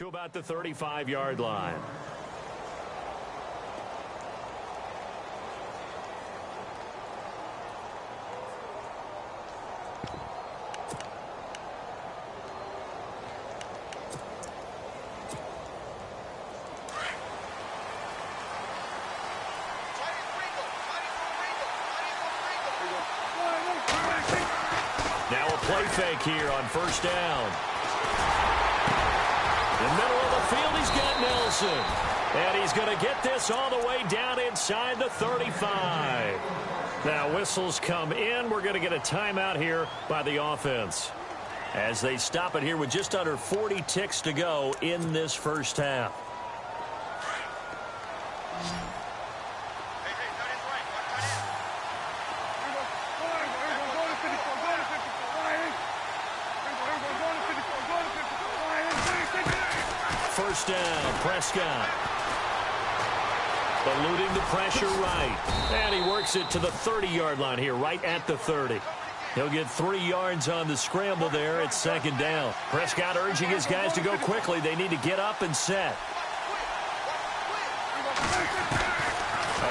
to about the 35-yard line. Now a play fake here on first down. In the middle of the field, he's got Nelson. And he's going to get this all the way down inside the 35. Now whistles come in. We're going to get a timeout here by the offense, as they stop it here with just under 40 ticks to go in this first half. First down, Prescott. Eluding the pressure right. And he works it to the 30-yard line here, right at the 30. He'll get 3 yards on the scramble there at second down. Prescott urging his guys to go quickly. They need to get up and set.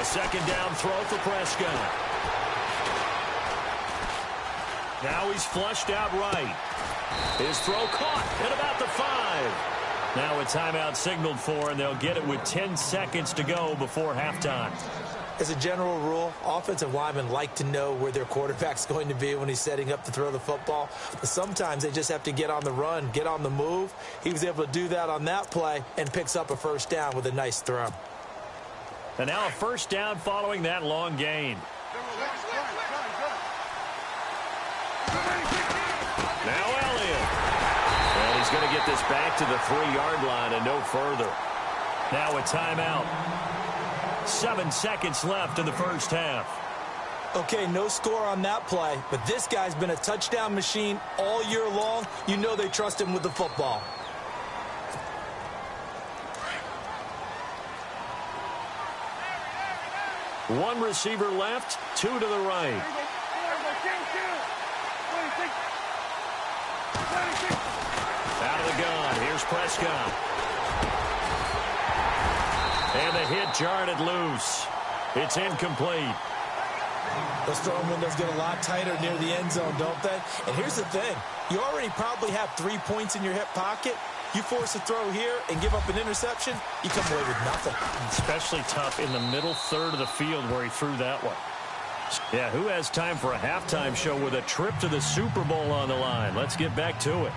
A second down throw for Prescott. Now he's flushed out right. His throw caught at about the 5. Now a timeout signaled for, and they'll get it with 10 seconds to go before halftime. As a general rule, offensive linemen like to know where their quarterback's going to be when he's setting up to throw the football. But sometimes they just have to get on the run, get on the move. He was able to do that on that play and picks up a first down with a nice throw. And now a first down following that long gain. Now Elliott. And he's going to get this back to the 3-yard line and no further. Now a timeout. 7 seconds left in the first half. Okay, no score on that play, but this guy's been a touchdown machine all year long. You know they trust him with the football. One receiver left, 2 to the right. Out of the gun, here's Prescott. And the hit jarred it loose. It's incomplete. Those throwing windows get a lot tighter near the end zone, don't they? And here's the thing. You already probably have 3 points in your hip pocket. You force a throw here and give up an interception, you come away with nothing. Especially tough in the middle third of the field where he threw that one. Yeah, who has time for a halftime show with a trip to the Super Bowl on the line? Let's get back to it.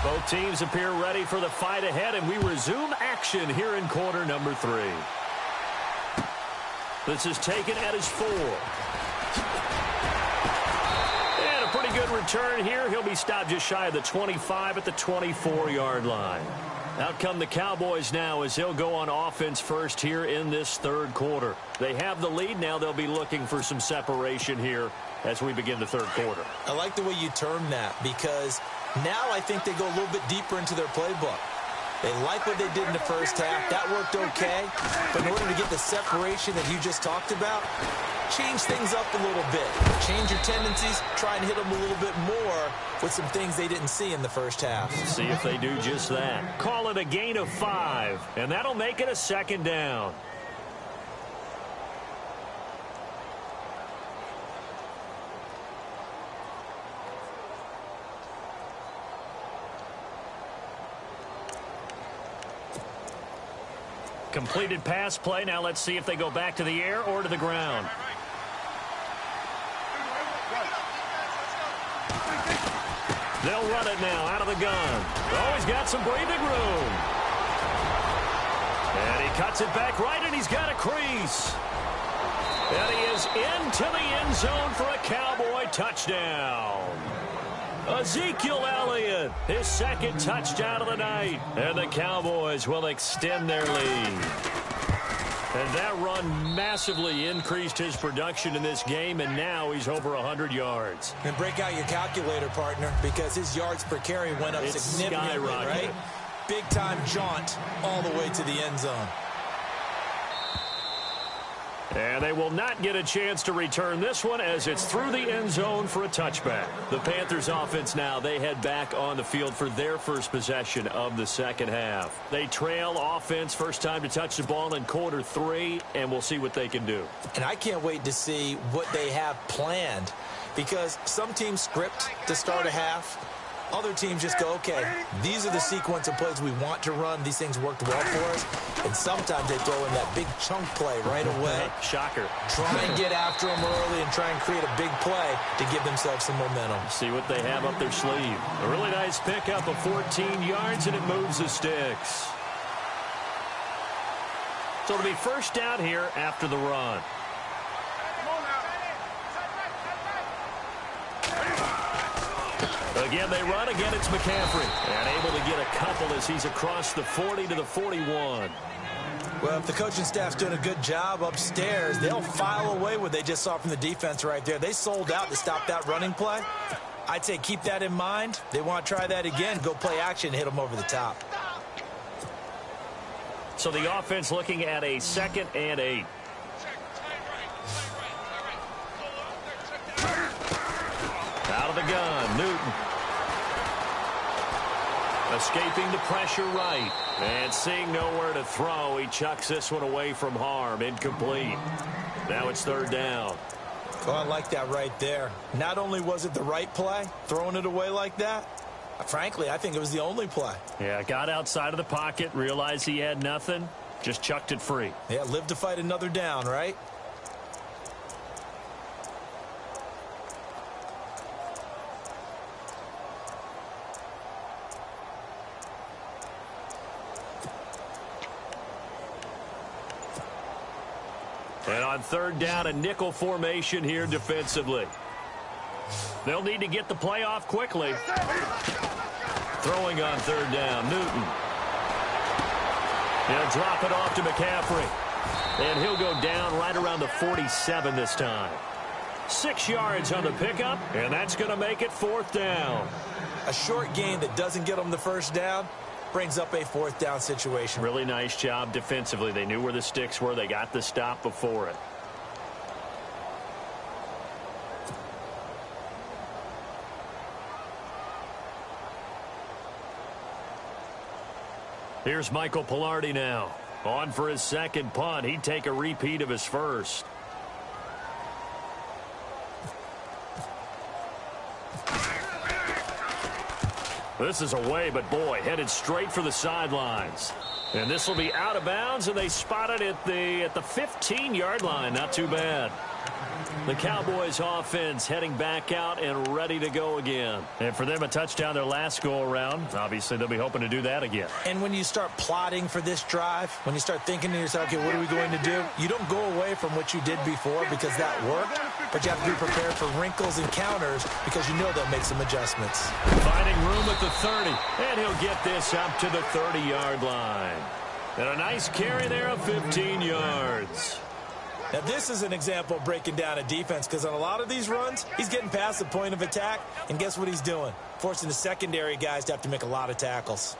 Both teams appear ready for the fight ahead, and we resume action here in quarter number 3. This is taken at his 4. And a pretty good return here. He'll be stopped just shy of the 25 at the 24-yard line. Out come the Cowboys now as he'll go on offense first here in this third quarter. They have the lead. Now they'll be looking for some separation here as we begin the third quarter. I like the way you term that, because now I think they go a little bit deeper into their playbook. They like what they did in the first half. That worked okay. But in order to get the separation that you just talked about, change things up a little bit. Change your tendencies. Try and hit them a little bit more with some things they didn't see in the first half. See if they do just that. Call it a gain of 5, and that'll make it a second down. Completed pass play. Now let's see if they go back to the air or to the ground. They'll run it now out of the gun. Oh, he's got some breathing room. And he cuts it back right, and he's got a crease. And he is into the end zone for a Cowboy touchdown. Ezekiel Elliott, his second touchdown of the night. And the Cowboys will extend their lead. And that run massively increased his production in this game, and now he's over 100 yards. And break out your calculator, partner, because his yards per carry went up significantly, right? Big-time jaunt all the way to the end zone. And they will not get a chance to return this one as it's through the end zone for a touchback. The Panthers offense now, they head back on the field for their first possession of the second half. They trail offense first time to touch the ball in quarter 3, and we'll see what they can do. And I can't wait to see what they have planned, because some teams script to start a half. Other teams just go, okay, these are the sequence of plays we want to run. These things worked well for us. And sometimes they throw in that big chunk play right away. Shocker. Try and get after them early and try and create a big play to give themselves some momentum. See what they have up their sleeve. A really nice pickup of 14 yards, and it moves the sticks. So it'll be first down here after the run. Again, they run. Again, it's McCaffrey. And able to get a couple as he's across the 40 to the 41. Well, if the coaching staff's doing a good job upstairs, they'll file away what they just saw from the defense right there. They sold out to stop that running play. I'd say keep that in mind. They want to try that again. Go play action, hit them over the top. So the offense looking at a 2nd and 8. Out of the gun, Newton. Escaping the pressure right. And seeing nowhere to throw, he chucks this one away from harm. Incomplete. Now it's 3rd down. Oh, I like that right there. Not only was it the right play, throwing it away like that, frankly, I think it was the only play. Yeah, got outside of the pocket, realized he had nothing, just chucked it free. Yeah, live to fight another down, right? And on 3rd down, a nickel formation here defensively. They'll need to get the play off quickly. Throwing on 3rd down, Newton. He'll drop it off to McCaffrey. And he'll go down right around the 47 this time. 6 yards on the pickup, and that's going to make it 4th down. A short gain that doesn't get them the first down brings up a 4th down situation. Really nice job defensively. They knew where the sticks were. They got the stop before it. Here's Michael Pilardi now. On for his 2nd punt. He'd take a repeat of his first. This is away, but boy, headed straight for the sidelines. And this will be out of bounds, and they spot it at the 15-yard line. Not too bad. The Cowboys offense heading back out and ready to go again. And for them, a touchdown their last go-around. Obviously, they'll be hoping to do that again. And when you start plotting for this drive, when you start thinking to yourself, okay, what are we going to do? You don't go away from what you did before because that worked, but you have to be prepared for wrinkles and counters because you know they'll make some adjustments. Finding room at the 30, and he'll get this up to the 30-yard line. And a nice carry there of 15 yards. Now, this is an example of breaking down a defense because on a lot of these runs, he's getting past the point of attack, and guess what he's doing? Forcing the secondary guys to have to make a lot of tackles.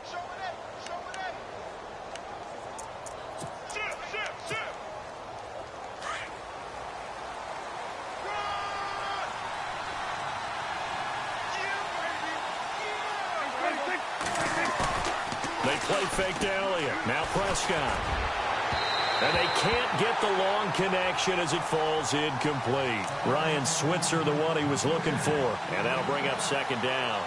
They play fake to Elliott. Now Prescott. And they can't get the long connection as it falls incomplete. Ryan Switzer, the one he was looking for. And that'll bring up 2nd down.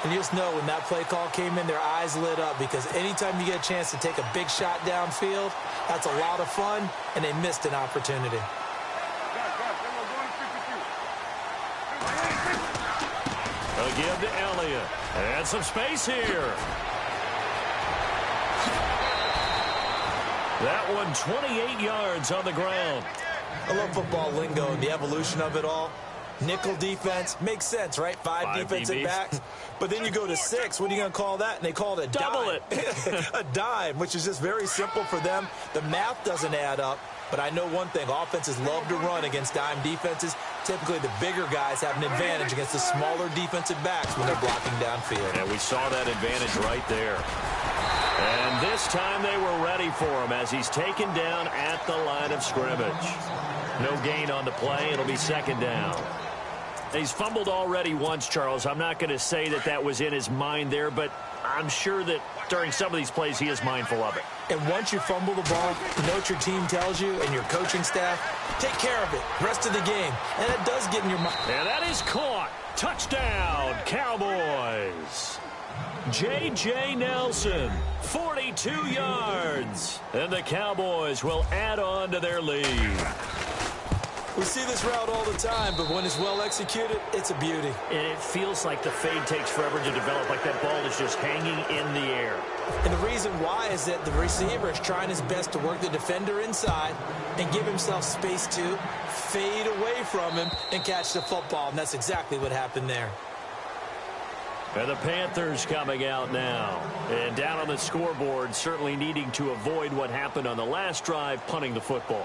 And you just know when that play call came in, their eyes lit up because anytime you get a chance to take a big shot downfield, that's a lot of fun, and they missed an opportunity. Again to Elliott. And some space here. That one 28 yards on the ground. I love football lingo and the evolution of it all. Nickel defense makes sense, right? Five defensive DBs. backs. But then you go to 6. What are you going to call that? And they call it a Double dime. A dime, which is just very simple for them. The math doesn't add up. But I know one thing. Offenses love to run against dime defenses. Typically, the bigger guys have an advantage against the smaller defensive backs when they're blocking downfield. And we saw that advantage right there. And this time they were ready for him as he's taken down at the line of scrimmage. No gain on the play. It'll be second down. He's fumbled already once, Charles. I'm not going to say that that was in his mind there, but I'm sure that during some of these plays he is mindful of it. And once you fumble the ball, you know what your team tells you and your coaching staff? Take care of it rest of the game. And it does get in your mind. And that is caught. Touchdown, Cowboys. J.J. Nelson, 42 yards. And the Cowboys will add on to their lead. We see this route all the time, but when it's well executed, it's a beauty. And it feels like the fade takes forever to develop, like that ball is just hanging in the air. And the reason why is that the receiver is trying his best to work the defender inside and give himself space to fade away from him and catch the football, and that's exactly what happened there. And the Panthers coming out now. And down on the scoreboard, certainly needing to avoid what happened on the last drive, punting the football.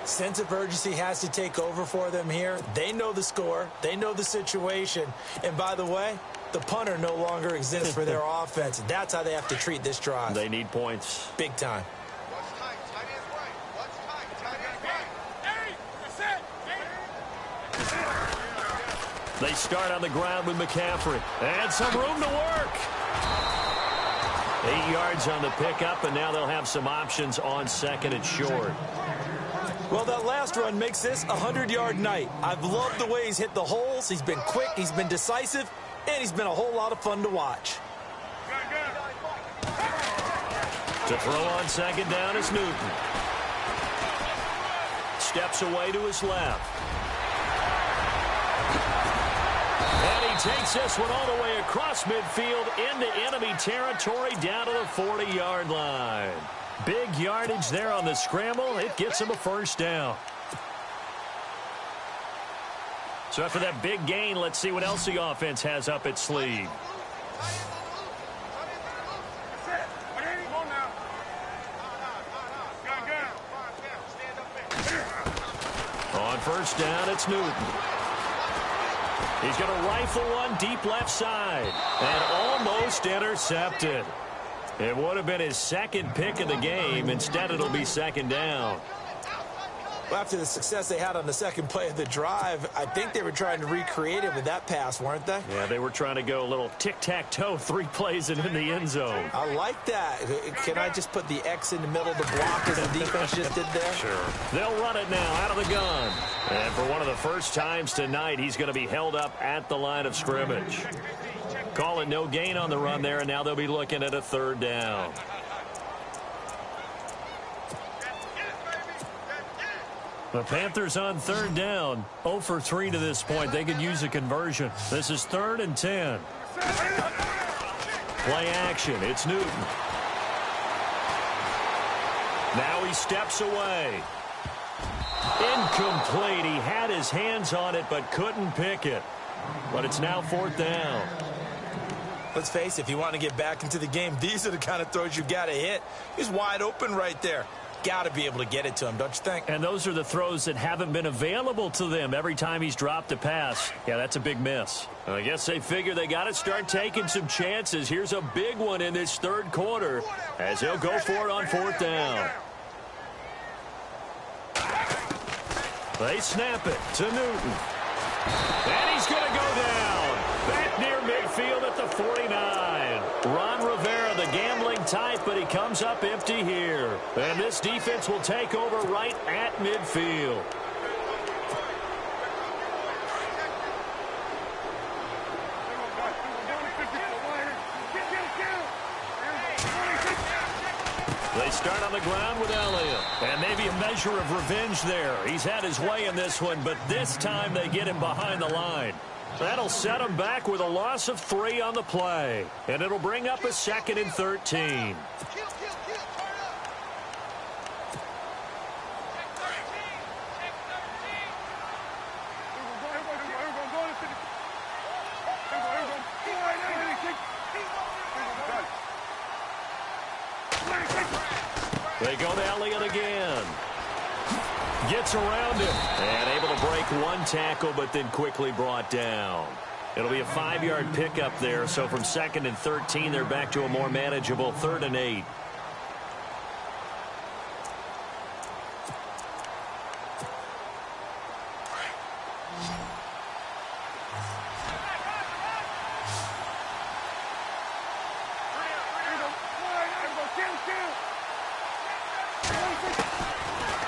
Sense of urgency has to take over for them here. They know the score. They know the situation. And by the way, the punter no longer exists for their offense. That's how they have to treat this drive. They need points. Big time. They start on the ground with McCaffrey. And some room to work. 8 yards on the pickup, and now they'll have some options on second and short. Well, that last run makes this a 100-yard night. I've loved the way he's hit the holes. He's been quick, he's been decisive, and he's been a whole lot of fun to watch. To throw on second down is Newton. Steps away to his left. And he takes this one all the way across midfield into enemy territory down to the 40-yard line. Big yardage there on the scramble. It gets him a first down. So after that big gain, let's see what else the offense has up its sleeve. On first down, it's Newton. He's going to rifle one deep left side. And almost intercepted. It would have been his second pick of the game. Instead, it'll be second down. Well, after the success they had on the second play of the drive, I think they were trying to recreate it with that pass, weren't they? Yeah, they were trying to go a little tic-tac-toe, 3 plays and in the end zone. I like that. Can I just put the X in the middle of the block as the defense just did there? Sure. They'll run it now out of the gun. And for one of the first times tonight, he's going to be held up at the line of scrimmage. Call it no gain on the run there, and now they'll be looking at a third down. The Panthers on third down, 0 for 3 to this point. They could use a conversion. This is 3rd and 10. Play action. It's Newton. Now he steps away. Incomplete. He had his hands on it but couldn't pick it. But it's now 4th down. Let's face it, if you want to get back into the game, these are the kind of throws you got to hit. He's wide open right there. Got to be able to get it to him, don't you think? And those are the throws that haven't been available to them every time he's dropped a pass. Yeah, that's a big miss. I guess they figure they got to start taking some chances. Here's a big one in this third quarter as he'll go for it on 4th down. They snap it to Newton. And he's going to go down. Back near midfield at the 49. Ron Rivera, the gambling type, but he comes up empty here. And this defense will take over right at midfield. They start on the ground with Elliott. And maybe a measure of revenge there. He's had his way in this one, but this time they get him behind the line. That'll set him back with a loss of 3 on the play. And it'll bring up a 2nd and 13. They go to Elliott again. Gets around him. And able to break one tackle, but then quickly brought down. It'll be a 5-yard pickup there. So from 2nd and 13, they're back to a more manageable 3rd and 8.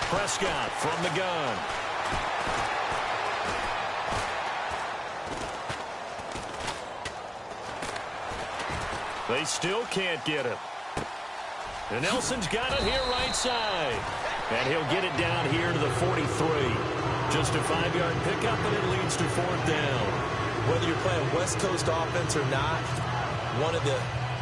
Prescott from the gun. They still can't get him. And Nelson's got it here right side. And he'll get it down here to the 43. Just a 5-yard pickup, and it leads to 4th down. Whether you're playing West Coast offense or not, one of the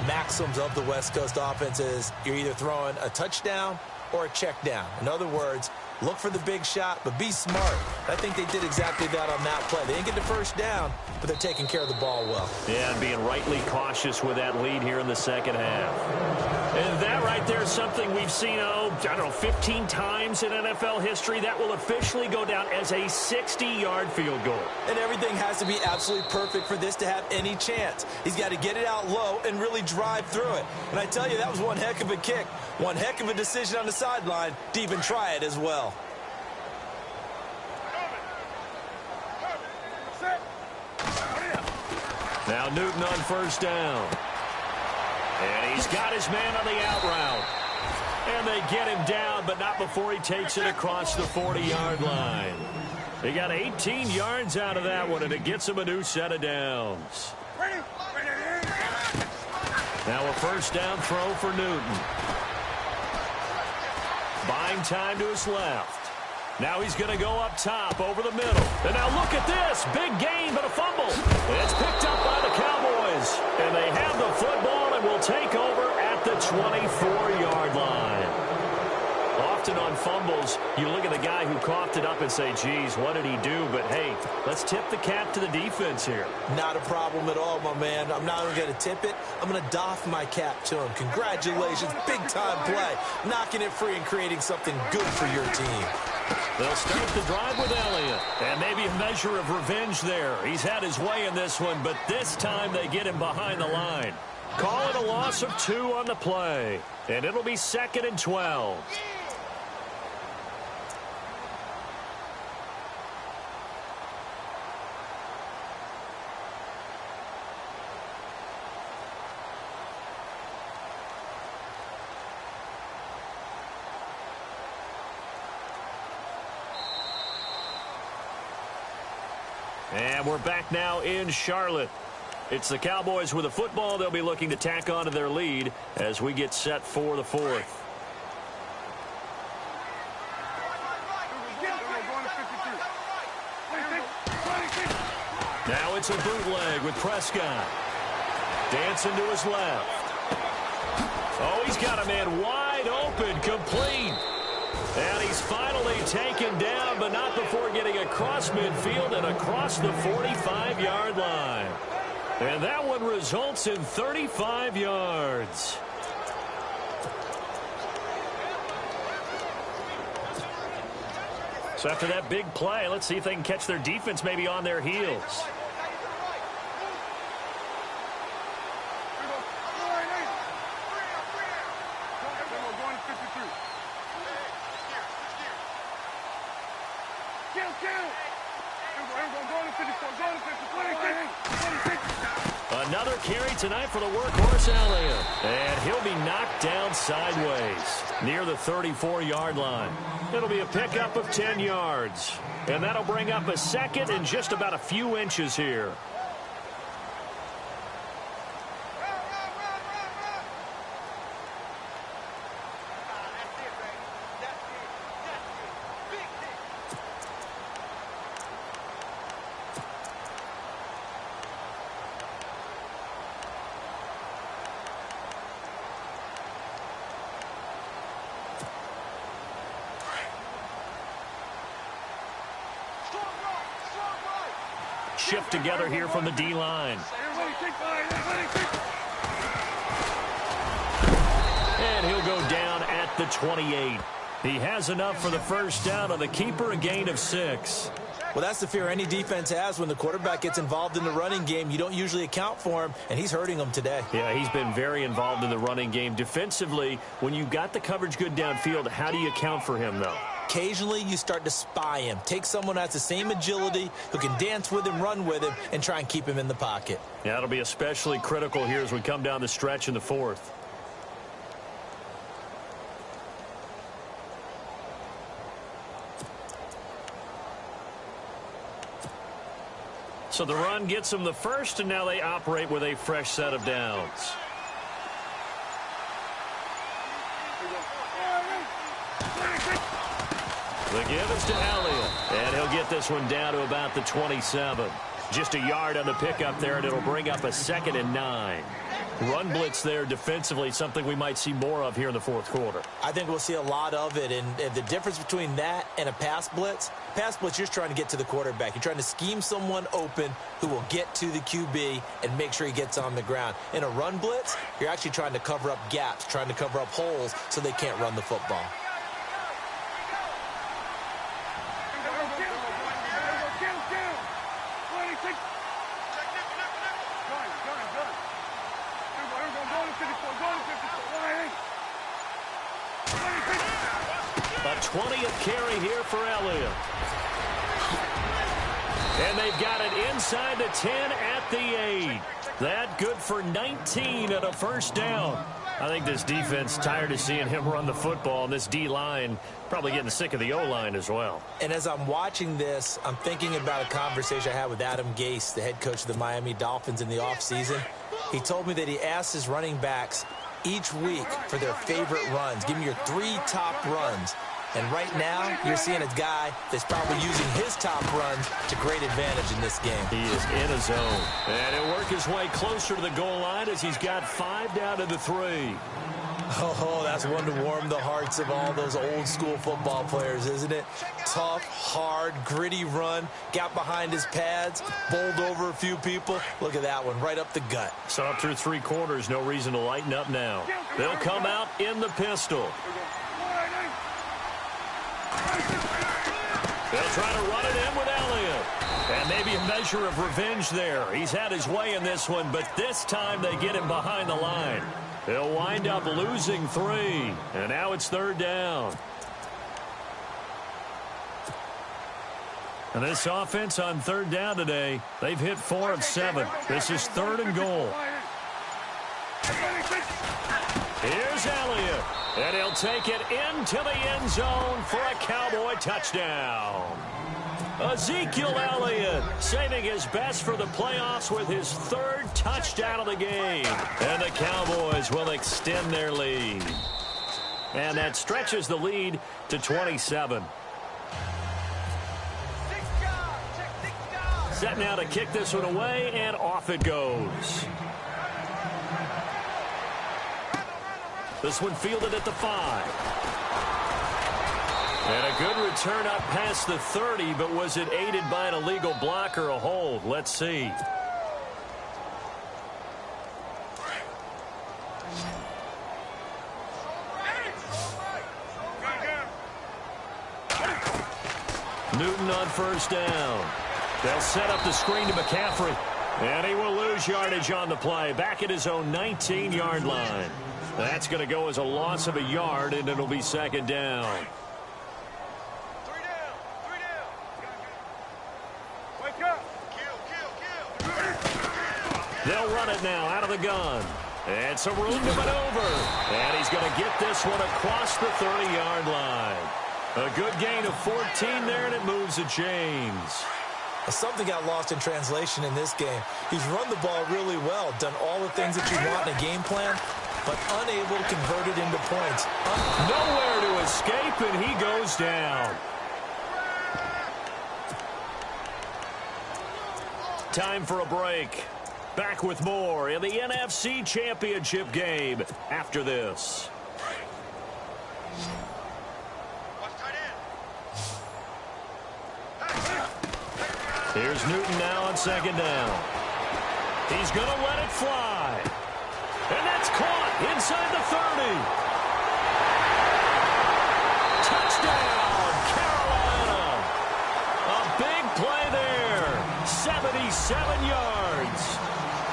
maxims of the West Coast offense is you're either throwing a touchdown or a check down. In other words, look for the big shot, but be smart. I think they did exactly that on that play. They didn't get the first down, but they're taking care of the ball well. Yeah, and being rightly cautious with that lead here in the second half. And that right there is something we've seen, I don't know, 15 times in NFL history. That will officially go down as a 60-yard field goal. And everything has to be absolutely perfect for this to have any chance. He's got to get it out low and really drive through it. And I tell you, that was one heck of a kick. One heck of a decision on the sideline to even try it as well. Now Newton on 1st down. And he's got his man on the out route. And they get him down, but not before he takes it across the 40-yard line. He got 18 yards out of that one, and it gets him a new set of downs. Now a 1st down throw for Newton. Buying time to his left. Now he's going to go up top over the middle. And now look at this. Big gain, but a fumble. It's picked up by the Cowboys. And they have the football and will take over at the 24-yard line. Often on fumbles, you look at the guy who coughed it up and say, geez, what did he do? But, hey, let's tip the cap to the defense here. Not a problem at all, my man. I'm not going to tip it. I'm going to doff my cap to him. Congratulations. Big-time play. Knocking it free and creating something good for your team. They'll start the drive with Elliott. And maybe a measure of revenge there. He's had his way in this one, but this time they get him behind the line. Call it a loss of 2 on the play. And it'll be 2nd and 12. And we're back now in Charlotte. It's the Cowboys with the football. They'll be looking to tack on to their lead as we get set for the 4th. Now it's a bootleg with Prescott. Dancing to his left. Oh, he's got a man wide open, complete. And he's finally taken down, but not before getting across midfield and across the 45-yard line. And that one results in 35 yards. So after that big play, let's see if they can catch their defense maybe on their heels. Another carry tonight for the workhorse Elliott. And he'll be knocked down sideways near the 34-yard line. It'll be a pickup of 10 yards. And that'll bring up a 2nd and just about a few inches here. Shift together here from the D-line. And he'll go down at the 28. He has enough for the first down on the keeper, a gain of 6. Well, that's the fear any defense has when the quarterback gets involved in the running game. You don't usually account for him, and he's hurting them today. Yeah, he's been very involved in the running game. Defensively, when you've got the coverage good downfield, how do you account for him, though? Occasionally, you start to spy him. Take someone who has the same agility, who can dance with him, run with him, and try and keep him in the pocket. Yeah, that'll be especially critical here as we come down the stretch in the fourth. So the run gets them the first, and now they operate with a fresh set of downs. The give is to Elliott, and he'll get this one down to about the 27. Just a yard on the pickup there, and it'll bring up a 2nd and 9. Run blitz there defensively, something we might see more of here in the fourth quarter. I think we'll see a lot of it, and the difference between that and a pass blitz, you're just trying to get to the quarterback. You're trying to scheme someone open who will get to the QB and make sure he gets on the ground. In a run blitz, you're actually trying to cover up gaps, trying to cover up holes so they can't run the football. A 20th carry here for Elliott. And they've got it inside the 10 at the 8. That good for 19 at a first down. I think this defense tired of seeing him run the football, and this D-line probably getting sick of the O-line as well. And as I'm watching this, I'm thinking about a conversation I had with Adam Gase, the head coach of the Miami Dolphins, in the offseason. He told me that he asked his running backs each week for their favorite runs. Give me your 3 top runs. And right now, you're seeing a guy that's probably using his top runs to great advantage in this game. He is in a zone. And he'll work his way closer to the goal line as he's got 5 down to the 3. Oh, that's one to warm the hearts of all those old-school football players, isn't it? Tough, hard, gritty run. Got behind his pads, bowled over a few people. Look at that one, right up the gut. So up through 3 quarters, no reason to lighten up now. They'll come out in the pistol. They'll try to run it in with Elliott. And maybe a measure of revenge there. He's had his way in this one, but this time they get him behind the line. They'll wind up losing 3. And now it's 3rd down. And this offense on 3rd down today, they've hit 4 of 7. This is 3rd and goal. Here's Elliott. And he'll take it into the end zone for a Cowboy touchdown. Ezekiel Elliott saving his best for the playoffs with his 3rd touchdown of the game. And the Cowboys will extend their lead. And that stretches the lead to 27. Set now to kick this one away, and off it goes. This one fielded at the 5. And a good return up past the 30, but was it aided by an illegal block or a hold? Let's see. Newton on first down. They'll set up the screen to McCaffrey. And he will lose yardage on the play. Back at his own 19-yard line. That's going to go as a loss of a yard, and it'll be 2nd down. 3 down. 3 down. Wake up. Kill. They'll run it now out of the gun. And some room to maneuver. And he's going to get this one across the 30-yard line. A good gain of 14 there, and it moves the chains. Something got lost in translation in this game. He's run the ball really well, done all the things that you want in a game plan, but unable to convert it into points. Nowhere to escape, and he goes down. Time for a break. Back with more in the NFC Championship game after this. Here's Newton now on 2nd down. He's going to let it fly. And that's caught inside the 30. Touchdown, Carolina. A big play there. 77 yards.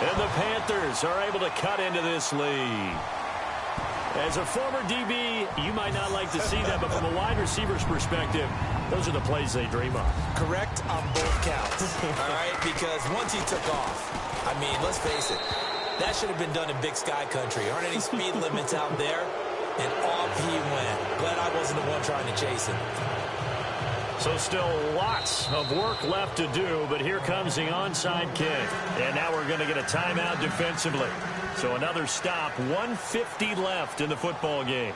And the Panthers are able to cut into this lead. As a former DB, you might not like to see that, but from a wide receiver's perspective, those are the plays they dream of. Correct on both counts, all right? Because once he took off, I mean, let's face it, that should have been done in Big Sky country. Aren't any speed limits out there? And off he went. Glad I wasn't the one trying to chase him. So still lots of work left to do, but here comes the onside kick. And now we're going to get a timeout defensively. So another stop, 1:50 left in the football game.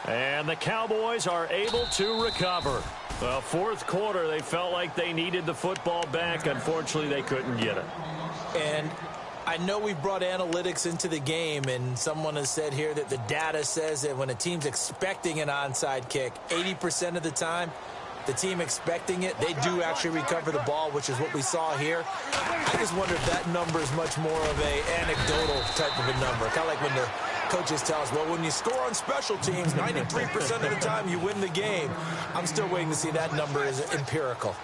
And the Cowboys are able to recover. Well, fourth quarter, they felt like they needed the football back. Unfortunately, they couldn't get it. And I know we've brought analytics into the game, and someone has said here that the data says that when a team's expecting an onside kick, 80% of the time, the team expecting it, they do actually recover the ball, which is what we saw here. I just wonder if that number is much more of a anecdotal type of a number. Kind of like when the coaches tell us, well, when you score on special teams, 93% of the time you win the game. I'm still waiting to see that number is empirical.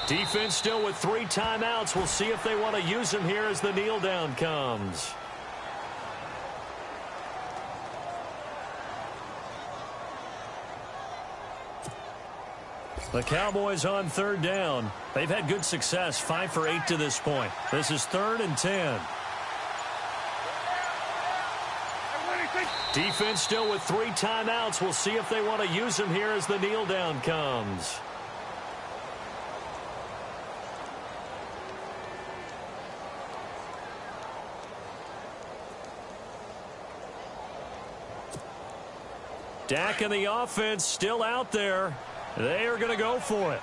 Defense still with 3 timeouts. We'll see if they want to use them here as the kneel down comes. The Cowboys on third down. They've had good success, 5 for 8 to this point. This is 3rd and 10. Defense still with 3 timeouts. We'll see if they want to use them here as the kneel down comes. Dak and the offense still out there. They are going to go for it.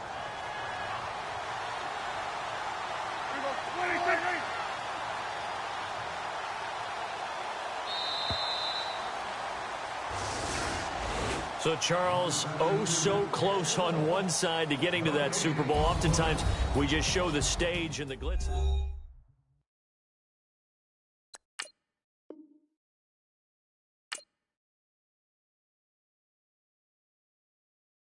So, Charles, oh so close on one side to getting to that Super Bowl. Oftentimes, we just show the stage and the glitz.